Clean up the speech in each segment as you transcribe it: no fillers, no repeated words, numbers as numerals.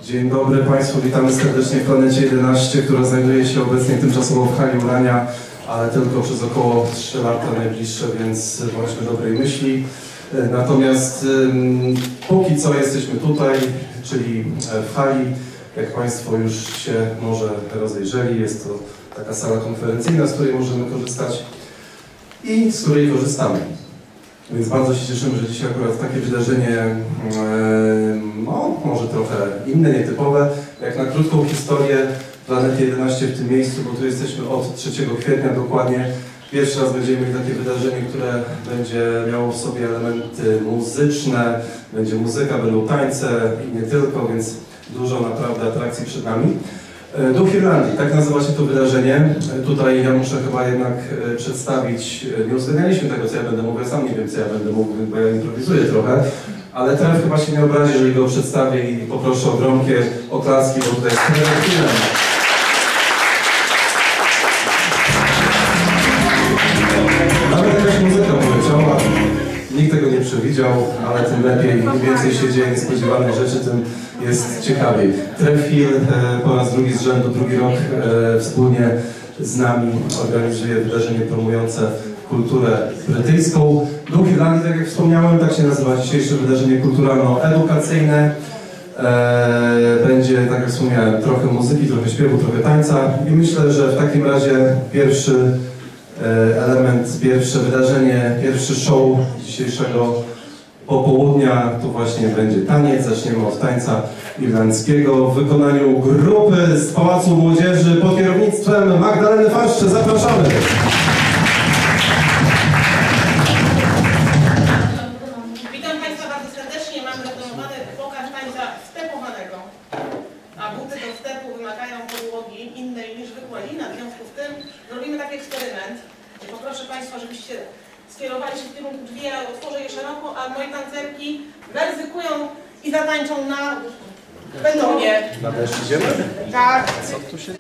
Dzień dobry Państwu, witamy serdecznie w Planecie 11, która znajduje się obecnie tymczasowo w hali Urania, ale tylko przez około 3 lata najbliższe, więc bądźmy dobrej myśli. Natomiast póki co jesteśmy tutaj, czyli w hali, jak Państwo już się może rozejrzeli, jest to taka sala konferencyjna, z której możemy korzystać i z której korzystamy. Więc bardzo się cieszymy, że dzisiaj akurat takie wydarzenie, no może trochę inne, nietypowe, jak na krótką historię Planety 11 w tym miejscu, bo tu jesteśmy od 3 kwietnia dokładnie. Pierwszy raz będziemy mieli takie wydarzenie, które będzie miało w sobie elementy muzyczne, będzie muzyka, będą tańce i nie tylko, więc dużo naprawdę atrakcji przed nami. Duch Irlandii, tak nazywa się to wydarzenie. Tutaj ja muszę chyba jednak przedstawić, nie uzgadnialiśmy tego, co ja będę mówił, ja sam nie wiem, co ja będę mówił, bo ja improwizuję trochę, ale teraz chyba się nie obrazi, jeżeli go przedstawię i poproszę o gromkie oklaski, bo tutaj jest chwilę. Nawet jakaś muzyka poleciała, nikt tego nie przewidział, ale tym lepiej, im więcej się dzieje niespodziewanych rzeczy, tym jest ciekawiej. Trefil po raz drugi z rzędu, drugi rok wspólnie z nami organizuje wydarzenie promujące kulturę brytyjską. Duch Irlandii, tak jak wspomniałem, tak się nazywa dzisiejsze wydarzenie kulturalno-edukacyjne. Będzie, tak jak wspomniałem, trochę muzyki, trochę śpiewu, trochę tańca i myślę, że w takim razie pierwszy element, pierwsze wydarzenie, pierwszy show dzisiejszego popołudnia to właśnie będzie taniec. Zaczniemy od tańca irlandzkiego w wykonaniu grupy z Pałacu Młodzieży pod kierownictwem Magdaleny Faszcze. Zapraszamy! Witam Państwa bardzo serdecznie. Mamy zaplanowany pokaz tańca stepowanego. A buty do stepu wymagają podłogi innej niż zwykła lina. W związku z tym zrobimy taki eksperyment. Poproszę Państwa, żebyście skierowali się w kierunku drzwi, ja otworzę je szeroko, a moje tancerki zaryzykują i zatańczą na betonie. Na deszcz idziemy? Tak. Co tu się...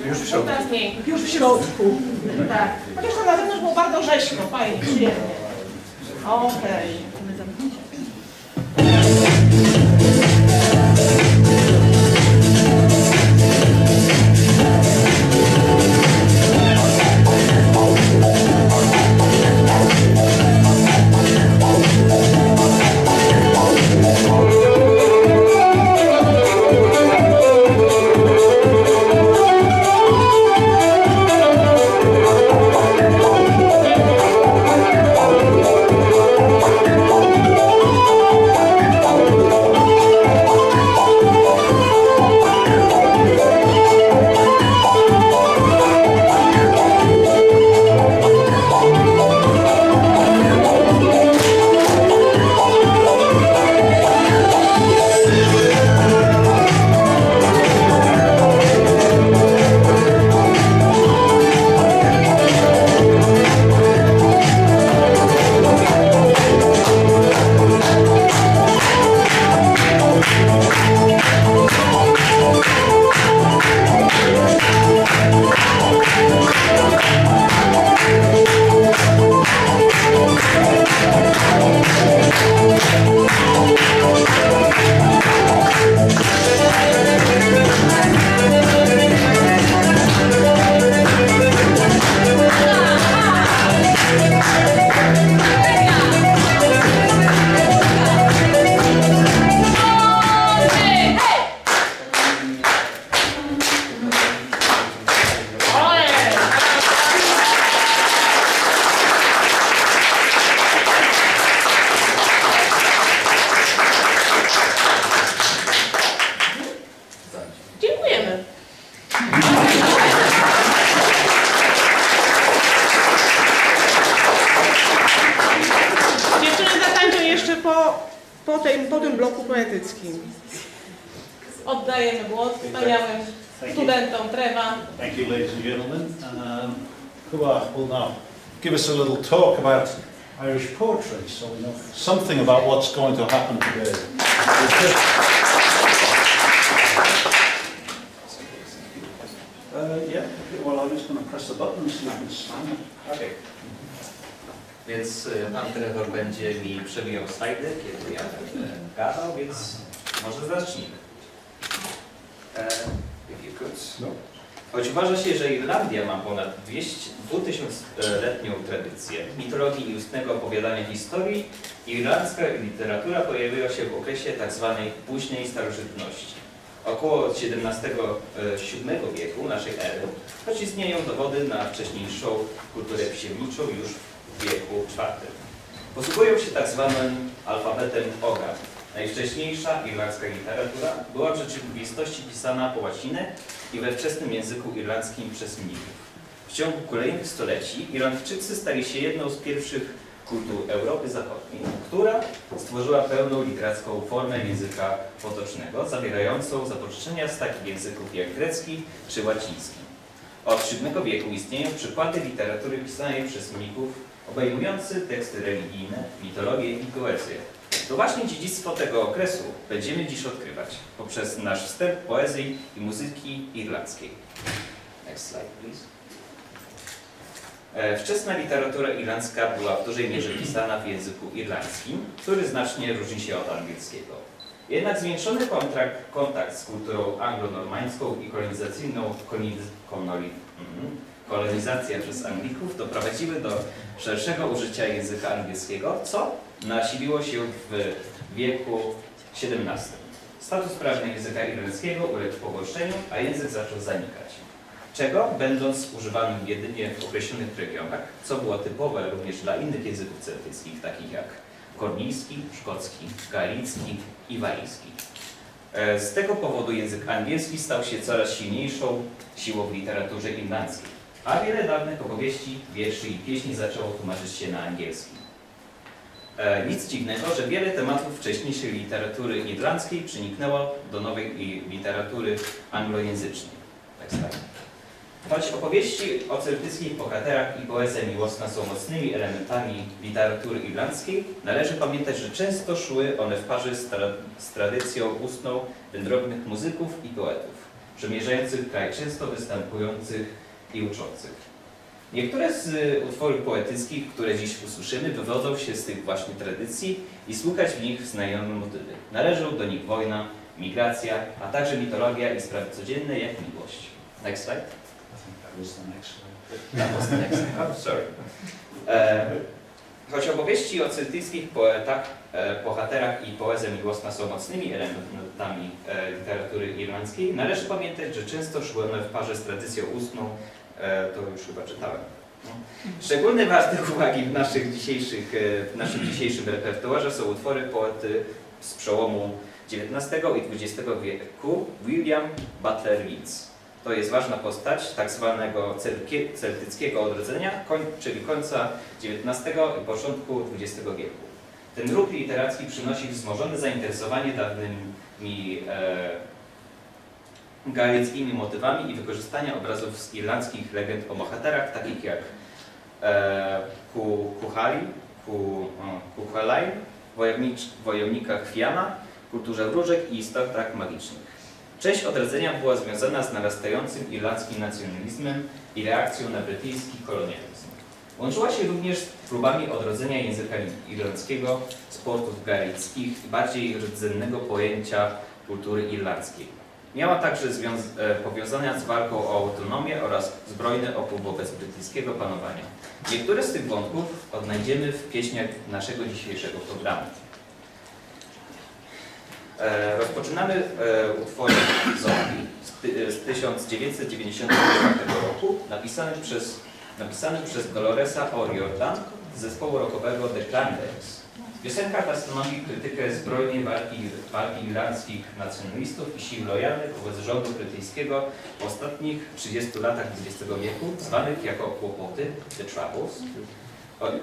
Już w środku. Już w środku. Tak. Chociaż to na zewnątrz było bardzo rzeźko, fajnie, przyjemnie. Okej. Po tym bloku poetyckim. Oddajemy głos wspaniałym studentom Trewa. Thank you, ladies and gentlemen. Kuba will now give us a little talk about Irish poetry, so we know something about what's going to happen today. Yeah, well, I'm just going to press the button so you can slam it. Okay. Więc pan Trevor będzie mi przewijał slajdy, kiedy ja będę gadał, więc może zacznijmy. If you could. No. Choć uważa się, że Irlandia ma ponad 2000-letnią tradycję mitologii i ustnego opowiadania historii, irlandzka literatura pojawiła się w okresie tzw. późnej starożytności, około XVII-VII wieku naszej ery, choć istnieją dowody na wcześniejszą kulturę piśmierniczą już w wieku IV. Posługują się tak zwanym alfabetem Oga. Najwcześniejsza irlandzka literatura była w rzeczywistości pisana po łacinie i we wczesnym języku irlandzkim przez mnichów. W ciągu kolejnych stoleci Irlandczycy stali się jedną z pierwszych kultur Europy Zachodniej, która stworzyła pełną literacką formę języka potocznego, zawierającą zapożyczenia z takich języków jak grecki czy łaciński. Od VII wieku istnieją przykłady literatury pisanej przez mnichów, obejmujący teksty religijne, mitologię i poezję. To właśnie dziedzictwo tego okresu będziemy dziś odkrywać poprzez nasz wstęp poezji i muzyki irlandzkiej. Next slide, please. Wczesna literatura irlandzka była w dużej mierze pisana w języku irlandzkim, który znacznie różni się od angielskiego. Jednak zwiększony kontakt z kulturą anglo-normańską i kolonizacyjną kolonizacja przez Anglików doprowadziły do szerszego użycia języka angielskiego, co nasiliło się w wieku XVII. Status prawny języka irlandzkiego uległ pogorszeniu, a język zaczął zanikać. Czego, będąc używanym jedynie w określonych regionach, co było typowe również dla innych języków celtyckich, takich jak kornijski, szkocki, galicki i walijski. Z tego powodu język angielski stał się coraz silniejszą siłą w literaturze irlandzkiej, a wiele dawnych opowieści, wierszy i pieśni zaczęło tłumaczyć się na angielski. Nic dziwnego, że wiele tematów wcześniejszej literatury irlandzkiej przeniknęło do nowej literatury anglojęzycznej. Choć opowieści o celtyckich bohaterach i poezja miłosna są mocnymi elementami literatury irlandzkiej, należy pamiętać, że często szły one w parze z tradycją ustną wędrownych muzyków i poetów. przemierzających kraj, często występujących i uczących. Niektóre z utworów poetyckich, które dziś usłyszymy, wywodzą się z tych właśnie tradycji i słychać w nich znajome motywy. Należą do nich wojna, migracja, a także mitologia i sprawy codzienne, jak miłość. Next slide. I think that was the next slide. That was the next slide. Oh, sorry. Choć opowieści o celtyckich poetach, bohaterach i poezja miłosna są mocnymi elementami literatury irlandzkiej, należy pamiętać, że często szły one w parze z tradycją ustną, to już chyba czytałem. No. Szczególnie warte uwagi w naszym dzisiejszym repertuarze są utwory poety z przełomu XIX i XX wieku, William Butler Yeats. To jest ważna postać tak zwanego celtyckiego odrodzenia, czyli końca XIX i początku XX wieku. Ten ruch literacki przynosi wzmożone zainteresowanie dawnymi gaelickimi motywami i wykorzystania obrazów z irlandzkich legend o bohaterach, takich jak Cuchulainn, wojownikach Fianna, kulturze wróżek i istotach magicznych. Część odrodzenia była związana z narastającym irlandzkim nacjonalizmem i reakcją na brytyjski kolonializm. Łączyła się również z próbami odrodzenia języka irlandzkiego, sportów gaelickich i bardziej rdzennego pojęcia kultury irlandzkiej. Miała także powiązania z walką o autonomię oraz zbrojny opór wobec brytyjskiego panowania. Niektóre z tych wątków odnajdziemy w pieśniach naszego dzisiejszego programu. Rozpoczynamy utworem Zombie z 1994 roku, napisanym przez Doloresa O'Riordan z zespołu rockowego The Planeta. Piosenka ta stanowi krytykę zbrojnej walki irlandzkich nacjonalistów i sił lojalnych wobec rządu brytyjskiego w ostatnich 30 latach XX wieku, zwanych jako kłopoty, The Troubles.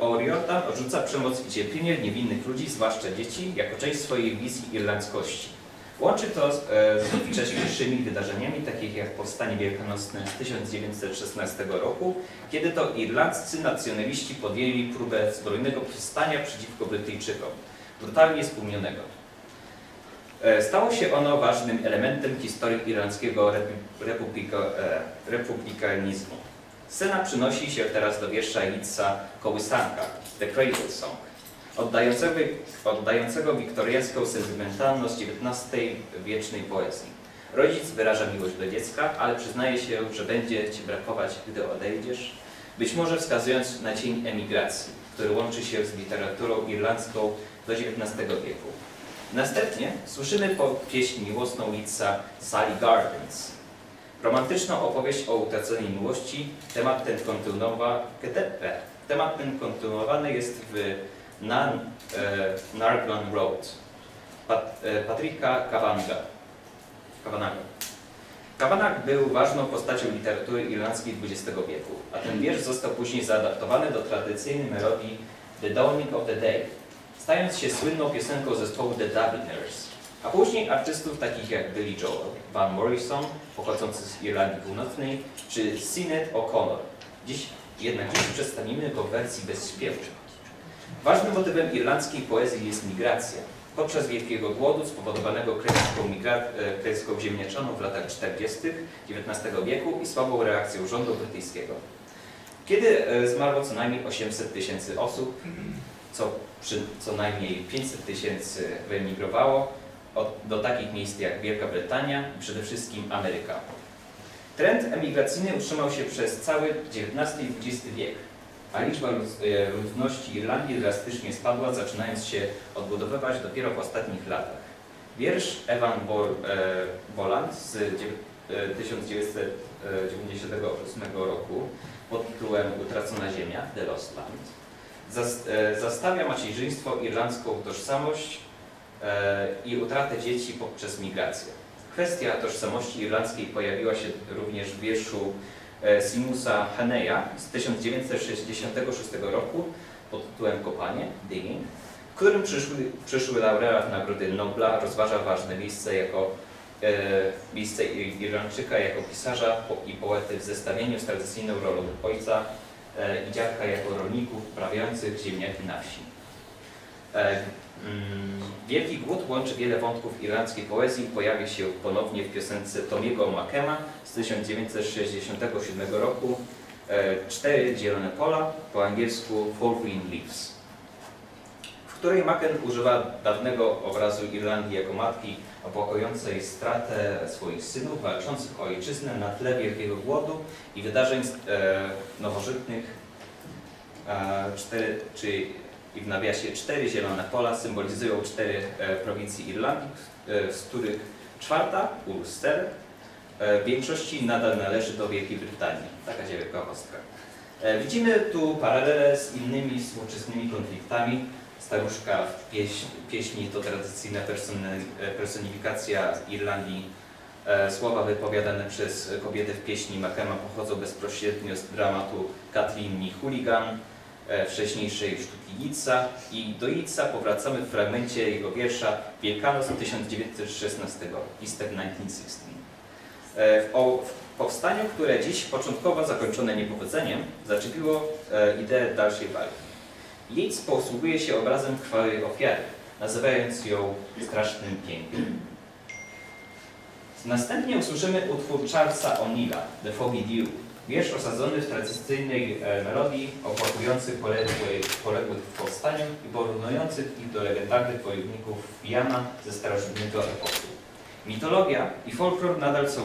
O'Riordan odrzuca przemoc i cierpienie niewinnych ludzi, zwłaszcza dzieci, jako część swojej wizji irlandzkości. Łączy to z wcześniejszymi wydarzeniami, takich jak powstanie wielkanocne z 1916 roku, kiedy to irlandzcy nacjonaliści podjęli próbę zbrojnego powstania przeciwko Brytyjczykom, brutalnie stłumionego. Stało się ono ważnym elementem historii irlandzkiego republikanizmu. Scena przynosi się teraz do wiersza Yeatsa Kołysanka, The Cradle Song, oddającego wiktoriańską sentymentalność XIX-wiecznej poezji. Rodzic wyraża miłość do dziecka, ale przyznaje się, że będzie ci brakować, gdy odejdziesz, być może wskazując na cień emigracji, który łączy się z literaturą irlandzką do XIX wieku. Następnie słyszymy pieśń miłosną Yeatsa Sally Gardens. Romantyczną opowieść o utraconej miłości, temat ten kontynuowany jest w Narglan Road Patricka Kavanaga. Kavanagh był ważną postacią literatury irlandzkiej XX wieku, a ten wiersz został później zaadaptowany do tradycyjnej melodii The Dawning of the Day, stając się słynną piosenką zespołu The Dubliners, a później artystów takich jak Billy Joel, Van Morrison, pochodzący z Irlandii Północnej, czy Sinead O'Connor. Jednak dziś przedstawimy go w wersji bez śpiewu. Ważnym motywem irlandzkiej poezji jest migracja. Podczas Wielkiego Głodu spowodowanego klęską ziemniaczaną w latach 40. XIX wieku i słabą reakcją rządu brytyjskiego. Kiedy zmarło co najmniej 800 tysięcy osób, co najmniej 500 tysięcy wyemigrowało do takich miejsc jak Wielka Brytania i przede wszystkim Ameryka. Trend emigracyjny utrzymał się przez cały XIX i XX wiek, a liczba ludności Irlandii drastycznie spadła, zaczynając się odbudowywać dopiero w ostatnich latach. Wiersz Evan Boland z 1998 roku pod tytułem Utracona ziemia, The Lost Land, zastawia macierzyństwo, irlandzką tożsamość i utratę dzieci poprzez migrację. Kwestia tożsamości irlandzkiej pojawiła się również w wierszu Seamusa Heneya z 1966 roku pod tytułem Kopanie, Digging, w którym przyszły laureat Nagrody Nobla rozważa ważne miejsce Irlandczyka jako pisarza i poety w zestawieniu z tradycyjną rolą ojca i dziadka jako rolników uprawiających ziemniaki na wsi. Wielki Głód łączy wiele wątków irlandzkiej poezji, pojawi się ponownie w piosence Tomiego Makema z 1967 roku 4 zielone pola, po angielsku Four Green Leaves, w której Maken używa dawnego obrazu Irlandii jako matki opłakującej stratę swoich synów walczących o ojczyznę na tle wielkiego głodu i wydarzeń nowożytnych, i w nawiasie 4 zielone pola symbolizują 4 prowincje Irlandii, z których 4, Ulster, w większości nadal należy do Wielkiej Brytanii. Taka ciekawostka. Widzimy tu paralele z innymi współczesnymi konfliktami. Staruszka w pieśni to tradycyjna personifikacja Irlandii. Słowa wypowiadane przez kobietę w pieśni Makema pochodzą bezpośrednio z dramatu Kathleen Mi Hooligan, wcześniejszej sztuki Yeatsa, i do Yeatsa powracamy w fragmencie jego wiersza Wielkanoc 1916, Easter 1916. W powstaniu, które dziś początkowo zakończone niepowodzeniem, zaczepiło ideę dalszej walki. Yeats posługuje się obrazem krwawej ofiary, nazywając ją strasznym pięknem. Następnie usłyszymy utwór Charlesa O'Neilla, The Foggy Dew, wiersz osadzony w tradycyjnej melodii, opłakujący poległych w powstaniu i porównujących ich do legendarnych wojowników Jana ze starożytnego epoku. Mitologia i folklor nadal są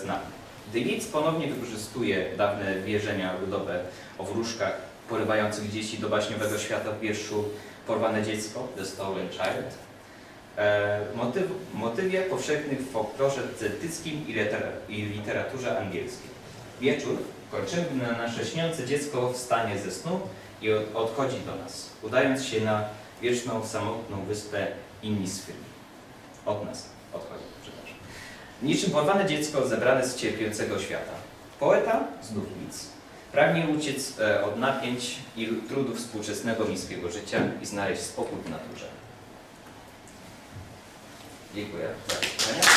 znane. Gdy Yeats ponownie wykorzystuje dawne wierzenia ludowe o wróżkach porywających dzieci do baśniowego świata w wierszu Porwane dziecko, The Stolen Child, motywie powszechnych w folklorze celtyckim i literaturze angielskiej. Wieczór kończymy, gdy nasze śniące dziecko wstanie ze snu i odchodzi do nas, udając się na wieczną, samotną wyspę Innisfree. Od nas odchodzi, przepraszam. Niczym porwane dziecko zebrane z cierpiącego świata. Poeta, znów Yeats, pragnie uciec od napięć i trudów współczesnego miejskiego życia i znaleźć spokój w naturze. Dziękuję za wysłuchanie.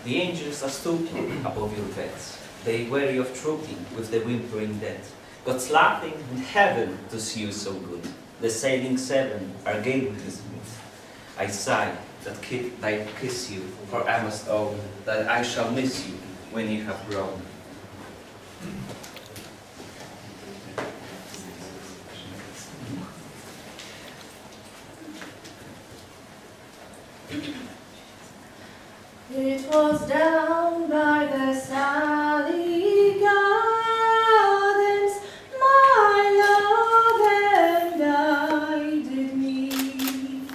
The angels are stooping above your beds. They weary of trooping with the whimpering dead. God's laughing in heaven to see you so good. The sailing seven are gay with his mood. I sigh that I kiss you, for I must own that I shall miss you when you have grown. It was down by the Sally Gardens my love and I did meet.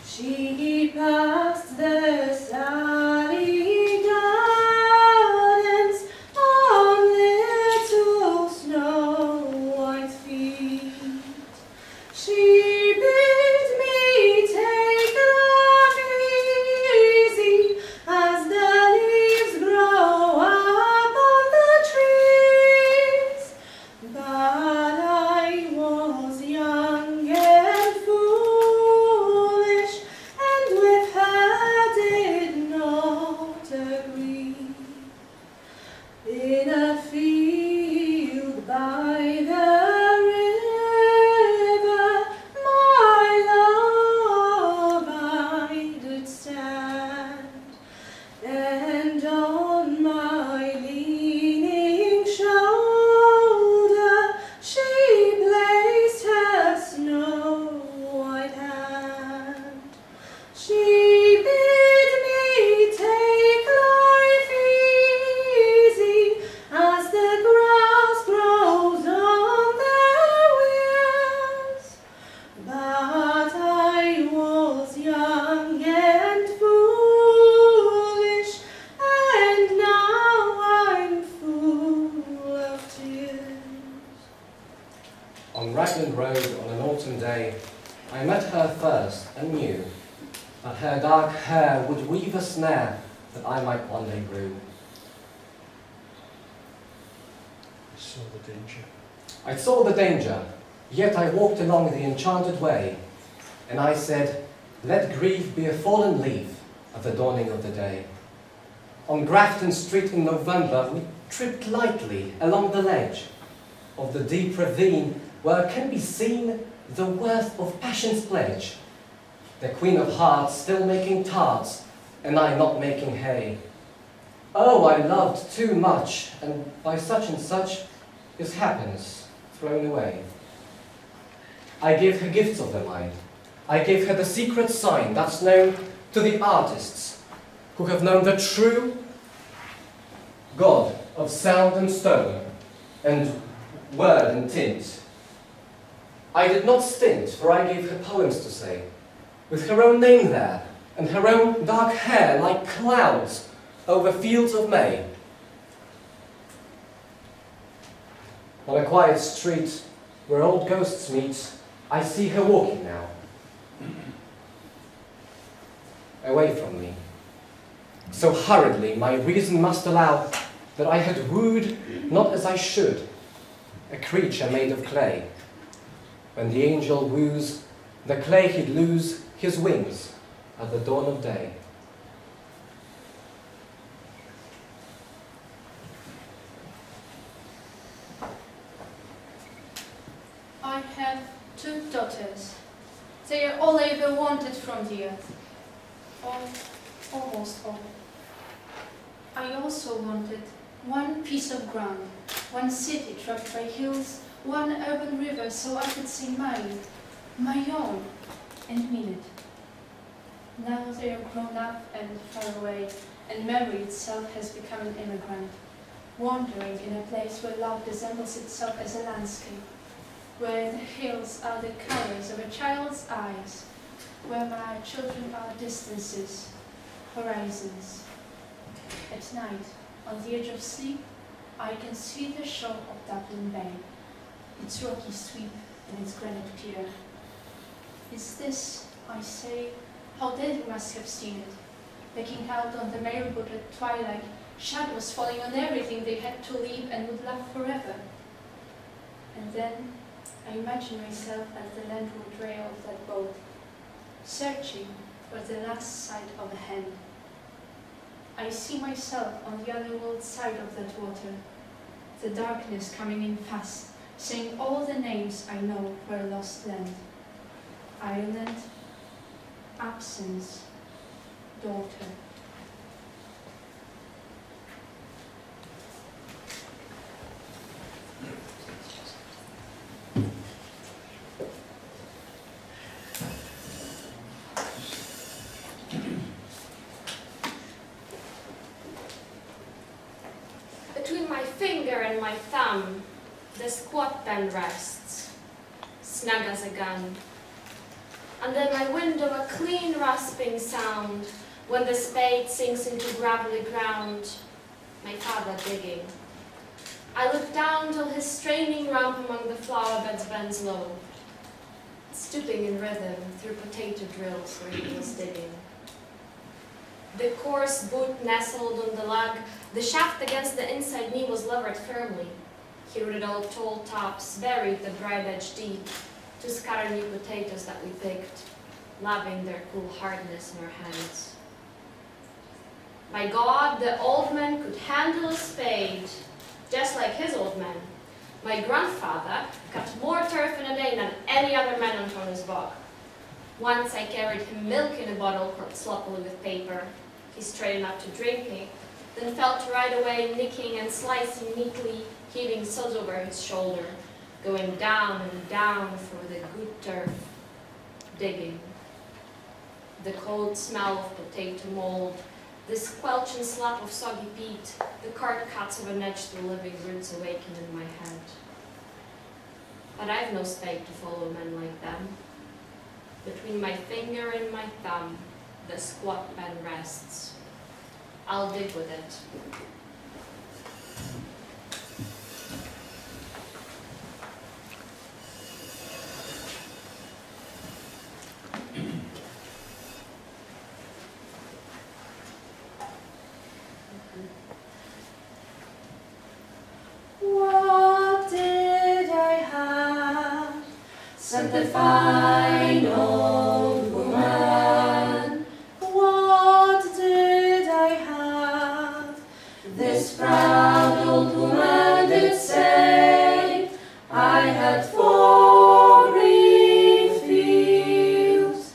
She passed the Sally Gardens on little snow white feet. She bid me take love easy as the leaves grow up on the trees. But I was young and foolish, and with her did not agree. In a field by the river, my love I did stand, and on my leaning shoulder she placed her snow white hand. She bid me take life easy as the grass grows on the wheels. But I was young and foolish, and now I'm full of tears. On Raglan Road on an autumn day, I met her first and knew that her dark hair would weave a snare that I might one day rue. Saw the danger. I saw the danger, yet I walked along the enchanted way, and I said, let grief be a fallen leaf at the dawning of the day. On Grafton Street in November, we tripped lightly along the ledge of the deep ravine where can be seen the worth of passion's pledge. The Queen of Hearts still making tarts, and I not making hay. Oh, I loved too much, and by such and such is happiness thrown away. I gave her gifts of the mind. I gave her the secret sign that's known to the artists who have known the true God of sound and stone and word and tint. I did not stint, for I gave her poems to say, with her own name there, and her own dark hair like clouds over fields of May. On a quiet street where old ghosts meet, I see her walking now, away from me. So hurriedly my reason must allow that I had wooed, not as I should, a creature made of clay. When the angel woos, the clay he'd lose his wings at the dawn of day. I have 2 daughters. They are all I ever wanted from the earth. All, almost all. I also wanted 1 piece of ground, 1 city trapped by hills, 1 urban river so I could say mine, my own, and mean it. Now they are grown up and far away, and memory itself has become an immigrant, wandering in a place where love resembles itself as a landscape, where the hills are the colors of a child's eyes, where my children are distances, horizons. At night, on the edge of sleep, I can see the shore of Dublin Bay, its rocky sweep and its granite pier. Is this, I say, how they must have seen it, looking out on the mailboat at twilight, shadows falling on everything they had to leave and would love forever. And then I imagine myself at the landward rail of that boat, searching for the last sight of a hand. I see myself on the other world side of that water, the darkness coming in fast, saying all the names I know for a lost land. Ireland, absence, daughter. Between my finger and my thumb, the squat pen rests, snug as a gun. Under my window a clean rasping sound, when the spade sinks into gravelly ground, my father digging. I look down till his straining rump among the flower beds bends low, stooping in rhythm through potato drills where he was digging. The coarse boot nestled on the lug, the shaft against the inside knee was levered firmly. He rooted all tall tops, buried the bright edge deep, to scatter new potatoes that we picked, loving their cool hardness in our hands. By God, the old man could handle a spade, just like his old man. My grandfather cut more turf in a day than any other man on Tony's bog. Once I carried him milk in a bottle corked sloppily with paper. He straightened up to drink me, then fell to right away, nicking and slicing neatly, heaving sods over his shoulder, going down and down for the good turf, digging. The cold smell of potato mold, the squelch and slap of soggy peat, the cart cuts of an edge to living roots awaken in my head. But I've no spade to follow men like them. Between my finger and my thumb, the squat pen rests. I'll dig with it. What did I have? Said the fine old woman. What did I have? This proud old woman did say, I had 4 green fields.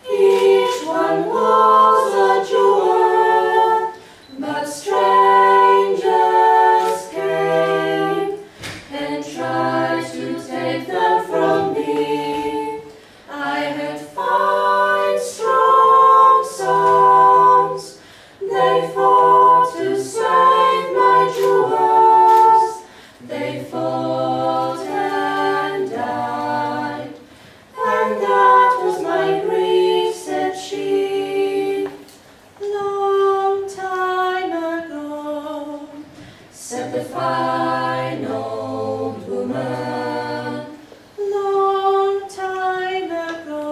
Each one was a jewel, but strangers came and tried to take them from me. I had 5 strong sons. They fought to save my jewels. They fought and died, and that was my grief, said she. Long time ago, said the fine old woman. Long time ago,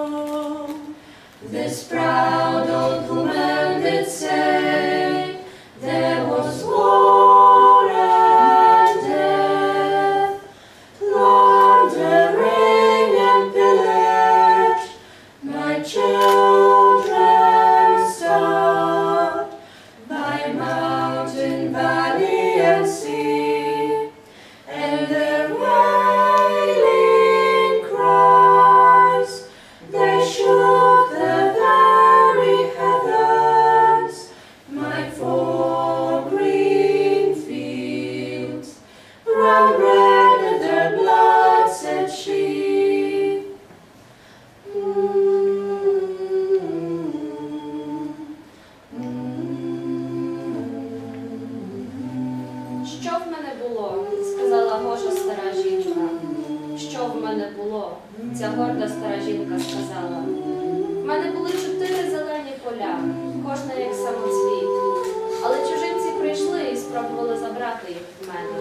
this proud old woman did say, there was war and death, plundering and pillage, my children starved by mountain, valley, and sea, and their wailing cries, they shook the very heavens. My 4 green fields ran red in their blood, said she. Що в мене було, сказала Гожа стара жінка. Що в мене було, ця горда стара жінка сказала. В мене були 4 зелені поля, кожна як самоцвіт. Але чужинці прийшли і спробували забрати їх в мене.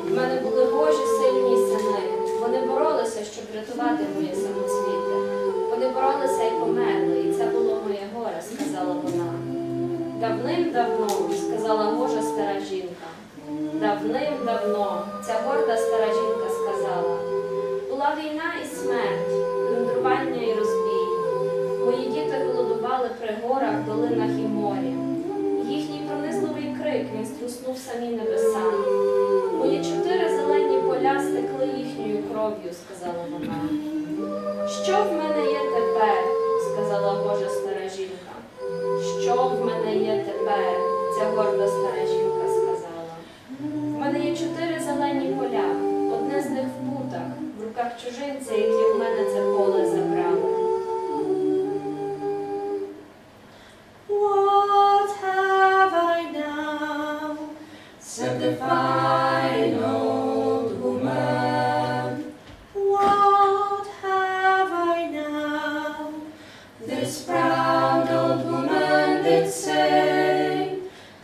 В мене були Божі сильні сини. Вони боролися, щоб врятувати моє самоцвіття. Вони боролися і померли, і це було моє горе, сказала вона. Давним-давно, сказала Гожа стара жінка. Давним-давно, ця горда стара жінка сказала. Була війна і смерть, плюндрування і розбій. Мої діти голодували при горах, долинах і морі. Їхній струснув самі небеса. Мої 4 зелені поля стекли їхньою кров'ю, сказала вона. Що в мене є тепер, сказала Божа стара жінка. Що в мене є тепер, ця горда стара жінка сказала. В мене є 4 зелені поля, одне з них в путах, в руках чужинця, які в мене це поле забрали. What have I now? Said the fine old woman. What have I now? This proud old woman did say,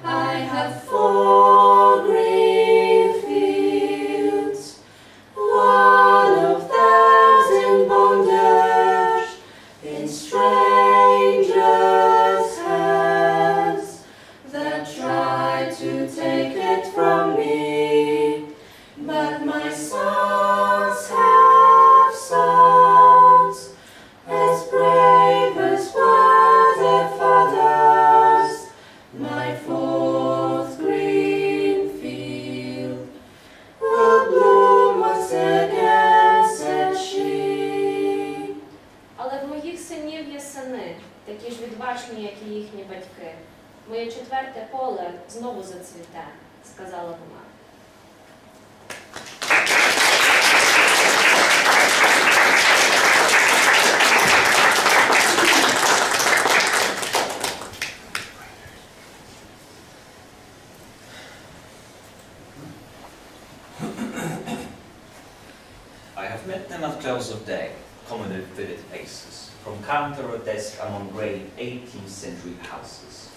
I have 4 green fields, one of them's in bondage, in strangers' hands, that try to take it from me. But my sons have sons, as brave as were their fathers, my 4th green field will bloom once again, said she. Але в моїх синів є сини, такі ж відважні, як і їхні батьки. Моє 4-те поле знову зацвіте, сказала вона. I have met them at close of day, commonly fitted faces, from counter or desk among grey 18th century houses.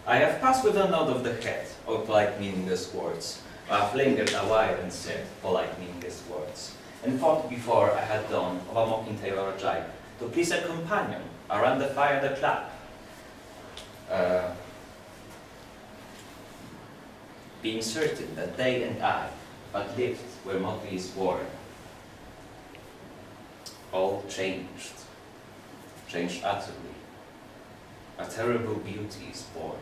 I have passed with a nod of the head, or polite meaningless words. I have lingered a while and said polite meaningless words, and thought before I had done of a mocking tale or a jibe, to please a companion, around the fire the clap. Being certain that they and I but lived where motley is worn. All changed, changed utterly. A terrible beauty is born.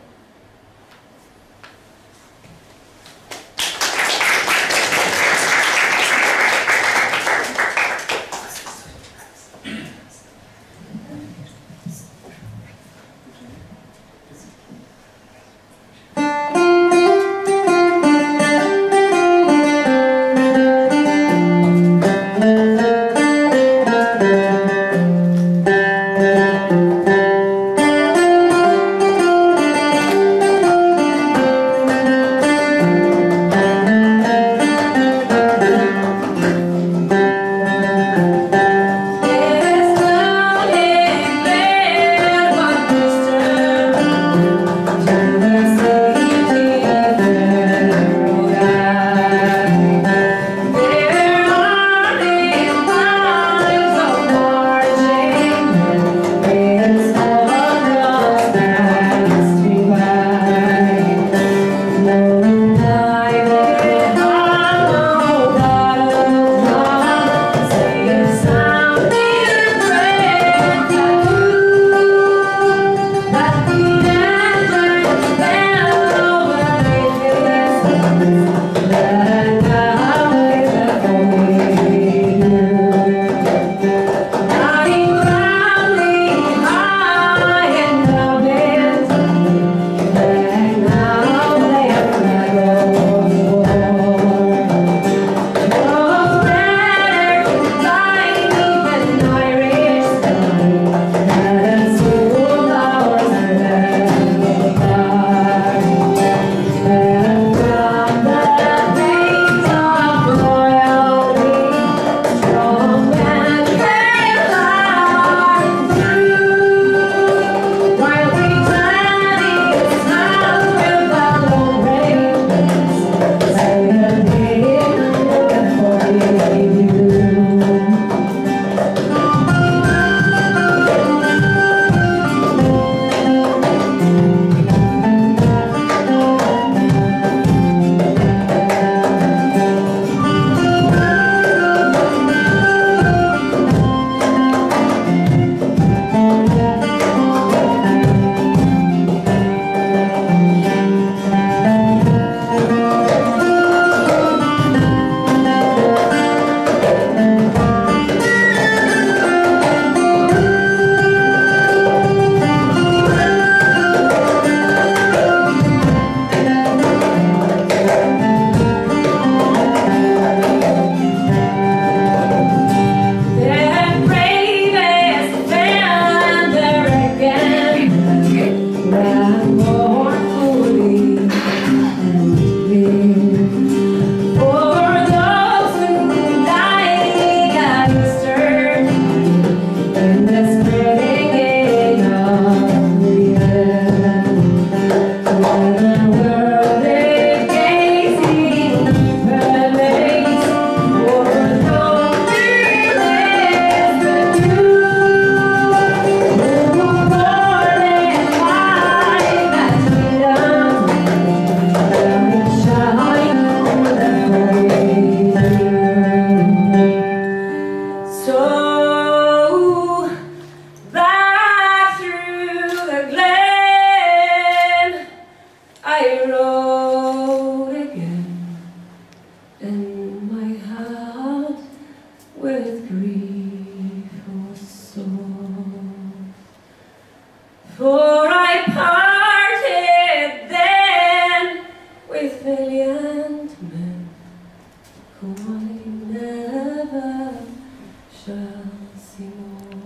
For I parted then with valiant men whom I never shall see more.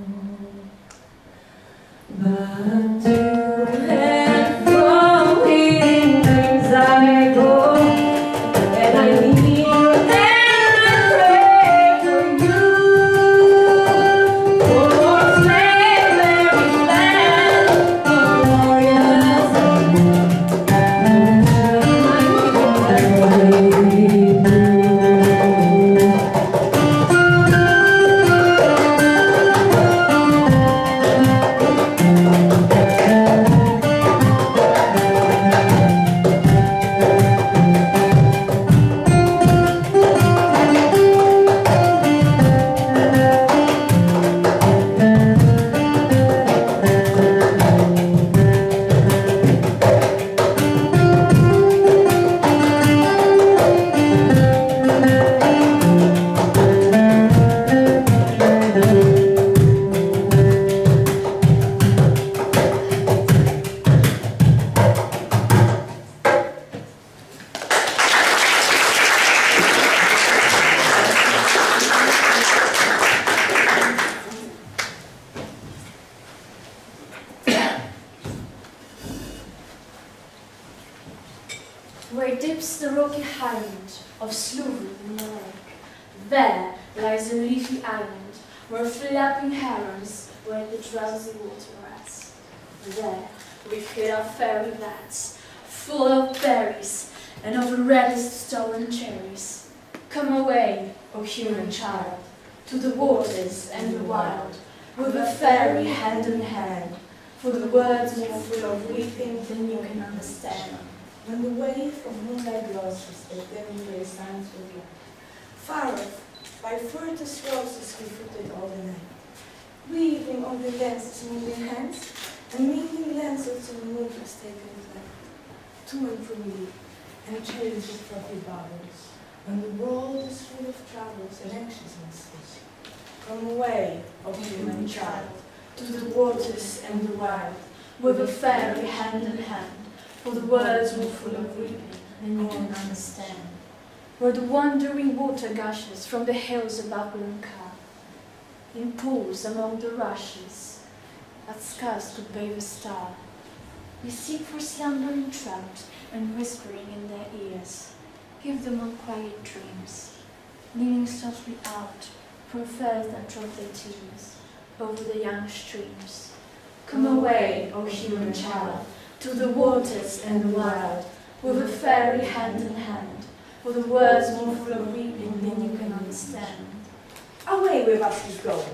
But to and from in dreams I go, and I kneel and I pray for you. For slavery's land of warriors Where dips the rocky highland of Sluvin in the lake, there lies a leafy island where flapping herons where the drowsy water rats. There we've hid our fairy vats, full of berries and of the reddest stolen cherries. Come away, O human child, to the waters and the wild, with a fairy hand in hand, for the words more full of weeping than you can understand. When the wave of moonlight glosses the everywhere signs with light, far off, by furthest roses we footed all the night, weaving on the lenses moving hands, and meeting lenses to the moon was taken flight, to and from me, and changed with frothy bubbles, when the world is full of troubles and anxiousnesses. Come away, O human child, to the waters and the wild, with a fairy hand in hand, for the words were full of weeping, and you can understand. Where the wandering water gushes from the hills above Blanca, in pools among the rushes, that scarce could bathe a star, you seek for slumbering trout, and whispering in their ears, give them unquiet dreams, leaning softly out from fairs that drop their tears over the young streams. Come away, O human child, to the waters and the wild, with a fairy hand in hand, for the words more full of weeping than you can understand. away with us we go,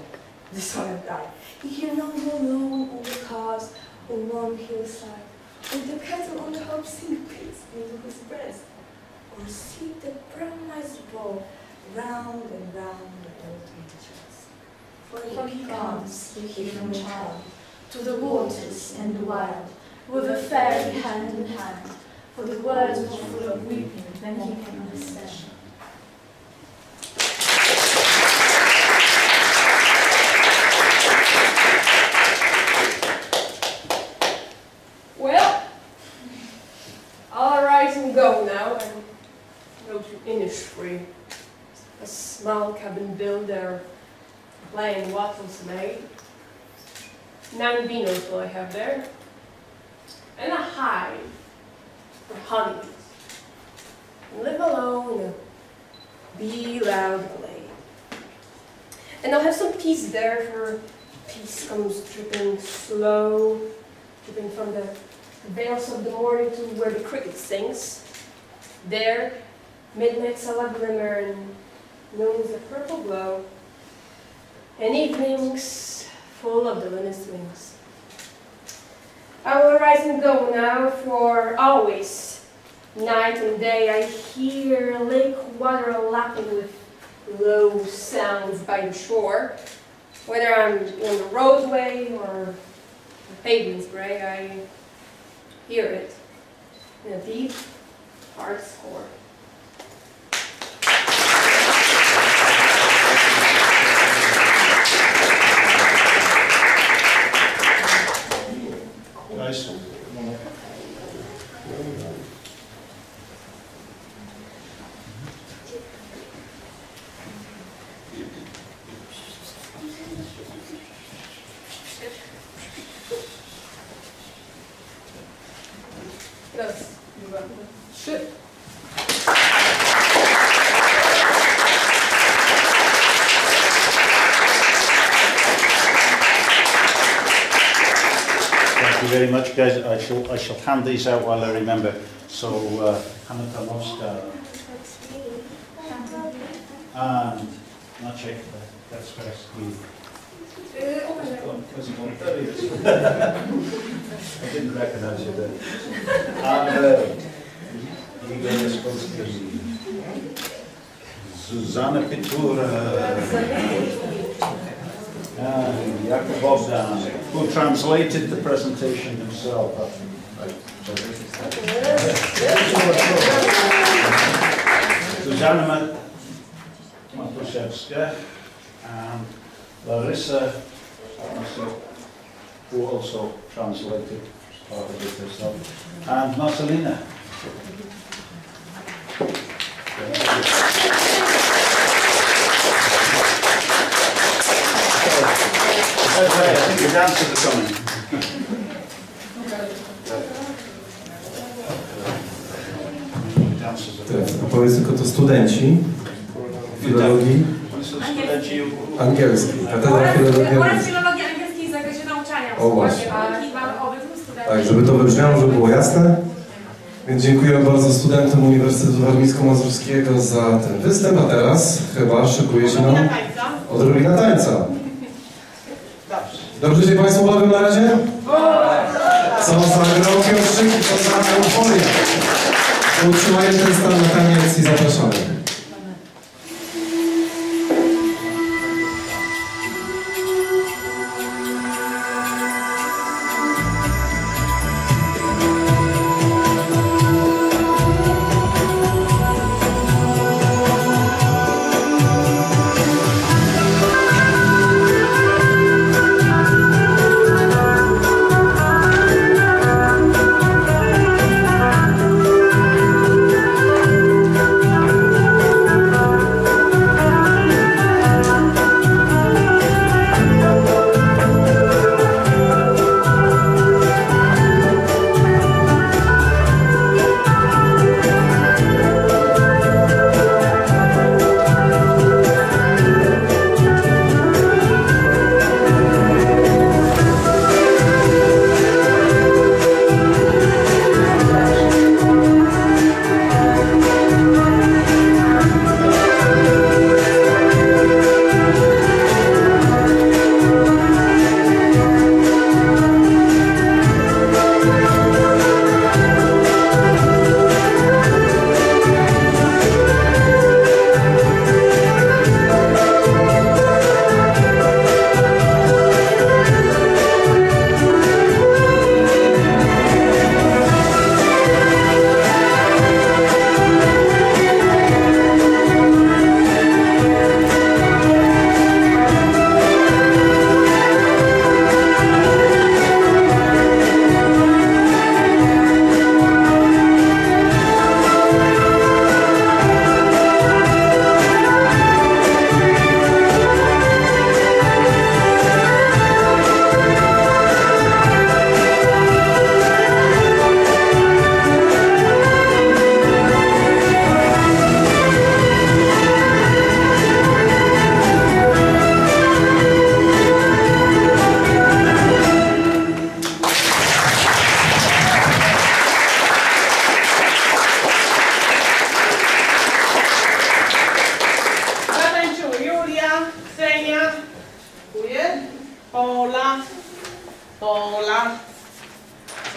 the sun and I. You hear no more alone on the cars or warm hillside, or the cattle on the hope sing peace into his breast, or see the brown eyes ball round and round the old beaches. For he comes, the human child, to the waters and the wild, with a fairy hand in hand, for the words more full of weeping than he can understand. Well, I'll arise and go now and go to Innisfree, a small cabin builder playing waffles made. 9 beaners will I have there, and a hive for honey. Live alone in a bee loud glade. And I'll have some peace there, for peace comes dripping slow, dripping from the vales of the morning to where the cricket sings. There, midnights are a glimmer and noon's a purple glow, and evenings full of the linnet's wings. I will rise and go now, for always, night and day, I hear lake water lapping with low sounds by the shore. Whether I'm on the roadway or the pavement's gray, I hear it in a deep, hard score. guys. Raz, dwa, trzy. Thank you very much, guys. I shall hand these out while I remember. So, Hanna Tarnowska and Maciek Kacperski. I didn't recognize you there. And Igor Jaskowski, Zuzanna Pitura, and Jakub Bogdan, who translated the presentation himself. Zuzanna Matuszewska and Larissa, who also translated part of it herself, and Marcelina. I think the dancers are coming. Powiedz tylko, to studenci filologii angielskiej. Katedra filologii angielskiej w zakresie nauczania. O właśnie. Mamy obydwu studentów. Tak, żeby to wybrzmiało, żeby było jasne. Więc dziękuję bardzo studentom Uniwersytetu Warmińsko-Mazurskiego za ten występ, a teraz chyba szykuje się nam odrobina tańca. Dobrze się Państwu bawią na razie? Co za groki okrzyki, co za euforia. Utrzymajmy ten stan na taniec i zapraszamy.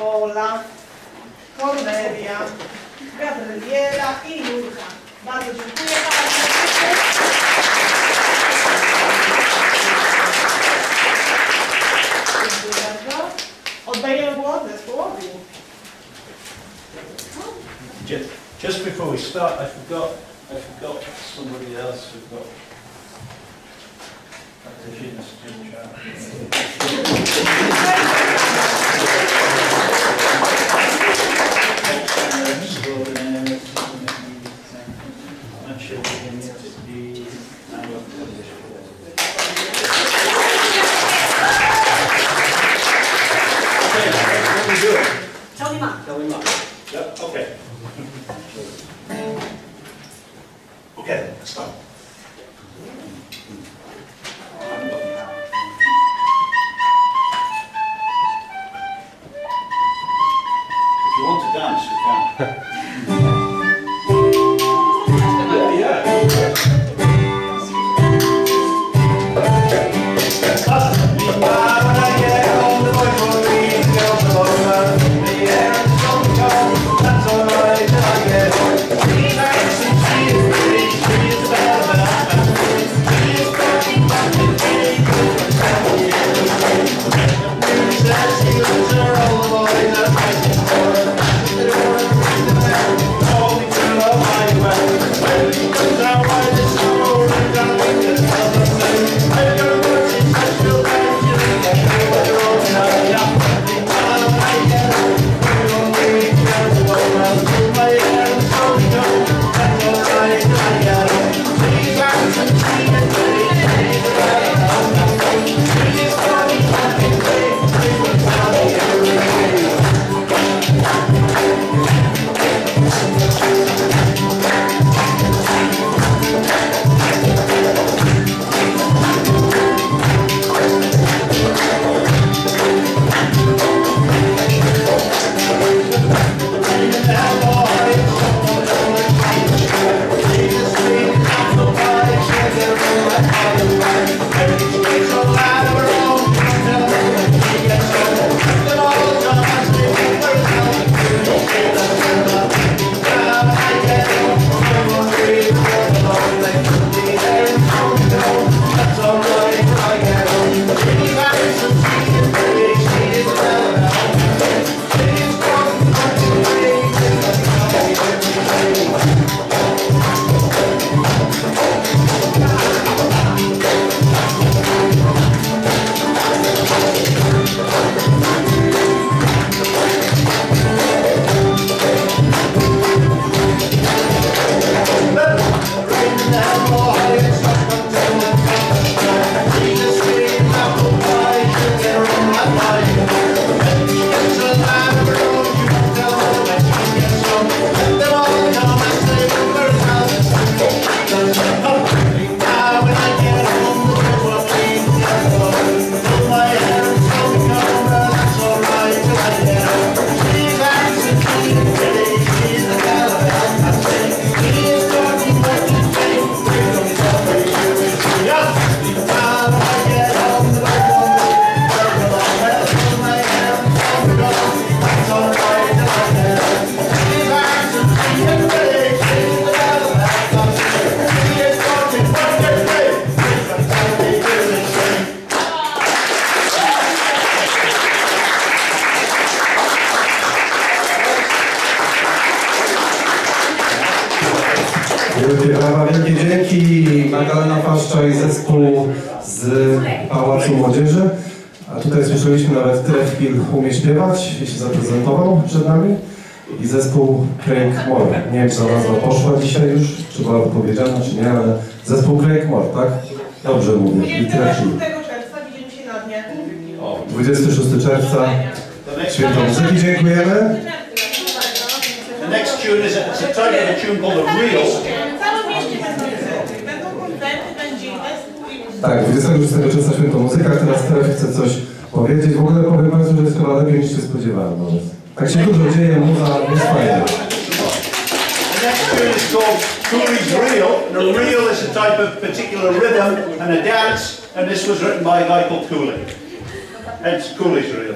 Ola, Kornelia, Gabriela i Jurka. Bardzo dziękuję bardzo. Dziękuję bardzo. Oddajemy głos zespołowi. Just before we start, I forgot somebody else who got Katarzyna Stycza. Tony ma. Yep, okay. Okay, let's start. If you want to dance, you can. Wielkie dzięki, Magdalena Paszcza i zespół z Pałacu Młodzieży. A tutaj słyszeliśmy nawet tyle chwil umie śpiewać, się zaprezentował przed nami. I zespół Projekt. Nie wiem, czy ta nazwa poszła dzisiaj już, czy była powiedziana, czy nie, ale zespół Projekt, tak? Dobrze mówię. I tyle chwil. 26 czerwca widzimy się na dnie. 26 czerwca, święto muzyki, dziękujemy. The next tune is a title of a tune called The Real. W całym mieście będą koncerty, będzie zespół i muzyka. Tak, 26 czerwca święto muzyka, teraz chcę coś powiedzieć. W ogóle powiem Państwu, że jest chyba lepiej niż się spodziewałem. No. Tak się dużo dzieje, muza jest fajna. The next tune is called Cooley's Reel. And a reel is a type of particular rhythm and a dance, and this was written by a guy called Cooley. Hence Cooley's Reel.